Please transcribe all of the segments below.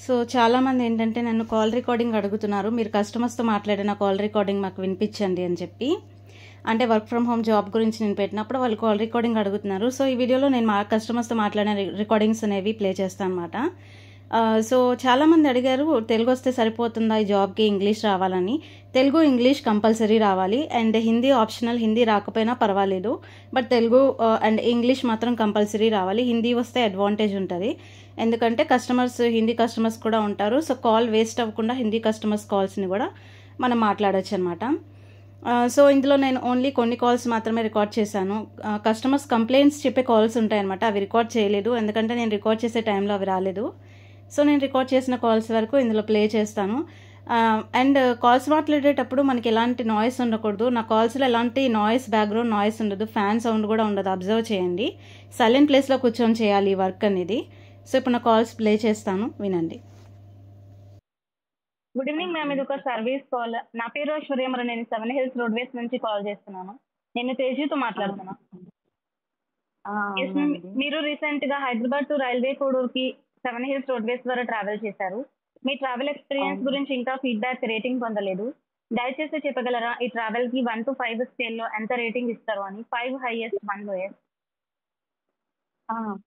So చాలామంది ఏంటంటే నన్ను కాల్ రికార్డింగ్ అడుగుతున్నారు. మీరు కస్టమర్స్తో మాట్లాడిన కాల్ రికార్డింగ్ మాకు వినిపించండి అని చెప్పి. అంటే వర్క్ ఫ్రమ్ హోమ్ జాబ్ గురించి నేను పెట్టినప్పుడు వాళ్ళు కాల్ రికార్డింగ్ అడుగుతున్నారు. సో ఈ వీడియోలో నేను మా కస్టమర్స్తో మాట్లాడిన రికార్డింగ్స్ అనేవి ప్లే చేస్తాను అనమాట. సో చాలామంది అడిగారు, తెలుగు వస్తే సరిపోతుందా ఈ జాబ్కి, ఇంగ్లీష్ రావాలని. తెలుగు ఇంగ్లీష్ కంపల్సరీ రావాలి, అండ్ హిందీ ఆప్షనల్. హిందీ రాకపోయినా పర్వాలేదు, బట్ తెలుగు అండ్ ఇంగ్లీష్ మాత్రం కంపల్సరీ రావాలి. హిందీ వస్తే అడ్వాంటేజ్ ఉంటుంది, ఎందుకంటే హిందీ కస్టమర్స్ కూడా ఉంటారు. సో కాల్ వేస్ట్ అవ్వకుండా హిందీ కస్టమర్స్ కాల్స్ని కూడా మనం మాట్లాడచ్చు అనమాట. సో ఇందులో నేను ఓన్లీ కొన్ని కాల్స్ మాత్రమే రికార్డ్ చేశాను. కస్టమర్స్ కంప్లైంట్స్ చెప్పే కాల్స్ ఉంటాయన్నమాట, అవి రికార్డ్ చేయలేదు, ఎందుకంటే నేను రికార్డ్ చేసే టైంలో అవి రాలేదు. సో నేను రికార్డ్ చేసిన కాల్స్ వరకు ఇందులో ప్లే చేస్తాను. అండ్ కాల్స్ మాట్లాడేటప్పుడు మనకి ఎలాంటి నాయిస్ ఉండకూడదు. నా కాల్స్లో ఎలాంటి బ్యాక్గ్రౌండ్ నాయిస్ ఉండదు, ఫ్యాన్ సౌండ్ కూడా ఉండదు. అబ్జర్వ్ చేయండి, సైలెంట్ ప్లేస్లో కూర్చొని చేయాలి ఈ వర్క్ అనేది. సో ఇప్పుడు నా కాల్స్ ప్లే చేస్తాను, వినండి. గుడ్ ఈవినింగ్ మ్యామ్, ఇది ఒక సర్వీస్ కాల్. నా పేరు ఐశ్వర్య, మరి నేను 7 Hills రోడ్వేస్ నుంచి కాల్ చేస్తున్నాను. నేను తేజీతో మాట్లాడుతున్నా. మీరు రీసెంట్ గా హైదరాబాద్ టు రైల్వే కోడూరుకి 7 Hills రోడ్వేస్ ద్వారా ట్రావెల్ చేశారు. మీ ట్రావెల్ ఎక్స్పీరియన్స్ గురించి ఇంకా ఫీడ్బ్యాక్ రేటింగ్ పొందలేదు. దయచేసి చెప్పగలరా ఈ ట్రావెల్ కి 1 to 5 స్కేల్లో ఎంత రేటింగ్ ఇస్తారు అని? 5 హైయెస్ట్, 1 లోయెస్ట్.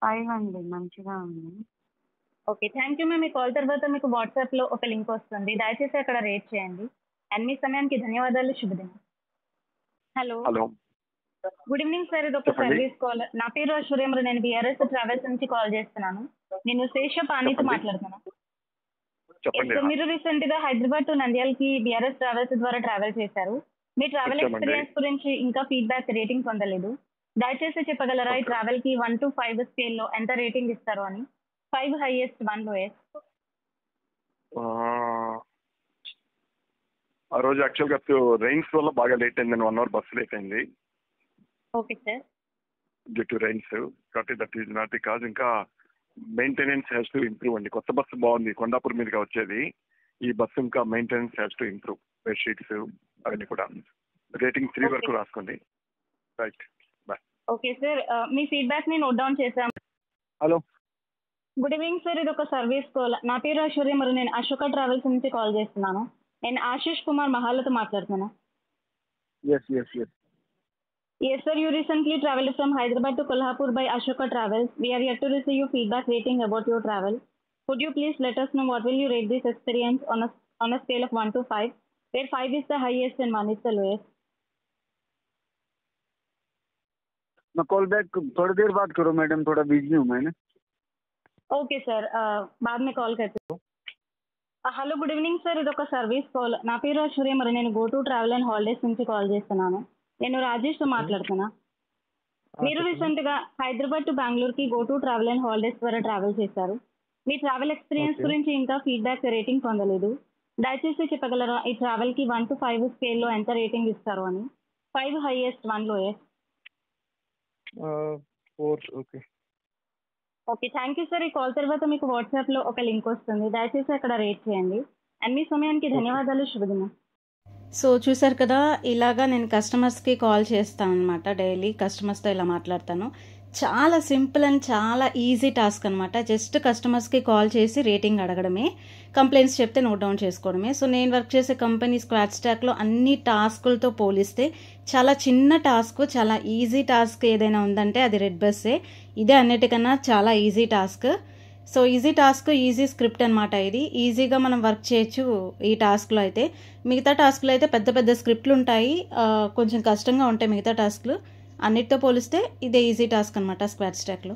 5 అండి, మంచిగా ఉంది. Okay, thank you ma'am. ఈ కాల్ తర్వాత మీకు వాట్సాప్ లో ఒక లింక్ వస్తుంది, దయచేసి అక్కడ రేట్ చేయండి. అండ్ మీ సమయానికి ధన్యవాదాలు. శుభదినం. హలో, గుడ్ ఈవినింగ్ సార్, ఇది ఒక సర్వీస్ కాల్. నా పేరు ఐశ్వర్య, మరి నేను BRS ట్రావెల్స్ నుంచి కాల్ చేస్తున్నాను. నేను శేషపాణితో మాట్లాడుతున్నాను. మీరు రీసెంట్ గా హైదరాబాద్ టు నంద్యాలకి BRS ట్రావెల్స్ ద్వారా ట్రావెల్ చేశారు. మీ ట్రావెల్ ఎక్స్పీరియన్స్ గురించి ఇంకా ఫీడ్బ్యాక్ రేటింగ్ పొందలేదు. దయచేసి చెప్పగలరా ఈ ట్రావెల్ కి 1 to 5 స్కేల్లో ఎంత రేటింగ్ ఇస్తారు అని? 5 హైయెస్ట్, 1 లోయెస్ట్. ఆ రోజు యాక్చువల్గా రైన్స్ వల్ల బాగా లేట్ అయింది, 1 hour బస్సు లేట్ అయింది. Okay sir. Due to rains, కాబట్టి that is not the cause. ఇంకా మెయింటెనెన్స్ హ్యాస్ టు ఇంప్రూవ్ అండి. కొత్త బస్సు బాగుంది, కొండాపూర్ మీదుగా వచ్చేది. ఈ బస్సు ఇంకా maintenance has to improve. Bed sheets అవన్నీ కూడా. రేటింగ్ 3 వరకు రాసుకోండి. Right, bye. ఓకే సార్, మీ ఫీడ్బ్యాక్ ని నోట్ డౌన్ చేశాం. హలో, గుడ్ ఈవినింగ్ సార్, ఇది ఒక సర్వీస్ కాల్. నా పేరు ఐశ్వర్య, మరి నేను అశోక ట్రావెల్స్ నుంచి కాల్ చేస్తున్నాను. నేను ఆశీష్ కుమార్ మహాలతో మాట్లాడుతున్నాను. Yes sir, you recently traveled from Hyderabad to Kolhapur by Ashoka Travels. We are yet to receive your feedback rating about your travel. Could you please let us know what will you rate this experience on a scale of 1 to 5, where 5 is the highest and 1 is the lowest? मैं call back थोड़ी देर बाद करो madam, थोड़ा busy हूँ मैं ना. Okay sir, बाद में कॉल करते हो. హలో, గుడ్ ఈవినింగ్ సార్, ఇది ఒక సర్వీస్ కాల్. నా పేరు ఐశ్వర్య, మరి నేను go to travel and holidays నుంచి కాల్ చేస్తున్నాను. నేను రాజేష్ తో మాట్లాడుతున్నా. మీరు రీసెంట్ గా హైదరాబాద్ టు బెంగళూరుకి go to travel and holidays ద్వారా ట్రావెల్ చేశారు. మీ ట్రావెల్ ఎక్స్పీరియన్స్ గురించి ఇంకా ఫీడ్బ్యాక్ రేటింగ్ పొందలేదు. దయచేసి చెప్పగలరా ఈ ట్రావెల్ కి 1 to 5 స్కేల్లో ఎంత రేటింగ్ ఇస్తారు అని? 5 highest, 1 lowest. 4. Okay, thank you sir. ఈ కాల్ తర్వాత మీకు వాట్సాప్ లో ఒక లింక్ వస్తుంది, దయచేసి అక్కడ రేట్ చేయండి. అండ్ మీ సమయానికి ధన్యవాదాలు. శుభదినం. సో చూసారు కదా, ఇలాగా నేను కస్టమర్స్కి కాల్ చేస్తాను అనమాట. డైలీ కస్టమర్స్తో ఇలా మాట్లాడతాను. చాలా సింపుల్ అండ్ చాలా ఈజీ టాస్క్ అనమాట. జస్ట్ కస్టమర్స్కి కాల్ చేసి రేటింగ్ అడగడమే, కంప్లైంట్స్ చెప్తే నోట్ డౌన్ చేసుకోవడమే. సో నేను వర్క్ చేసే కంపెనీ స్క్వాడ్ స్టాక్లో అన్ని టాస్కులతో పోలిస్తే చాలా చిన్న టాస్క్, చాలా ఈజీ టాస్క్ ఏదైనా ఉందంటే అది రెడ్ బస్సే. ఇదే అన్నిటికన్నా చాలా easy task. So easy task, easy script అనమాట. ఇది ఈజీగా మనం వర్క్ చేయొచ్చు ఈ టాస్క్లో అయితే. మిగతా టాస్క్లో అయితే పెద్ద పెద్ద స్క్రిప్ట్లు ఉంటాయి, కొంచెం కష్టంగా ఉంటాయి మిగతా టాస్క్లు. అన్నిటితో పోలిస్తే ఇదే ఈజీ టాస్క్ అనమాట స్క్వాడ్ స్టాక్లో.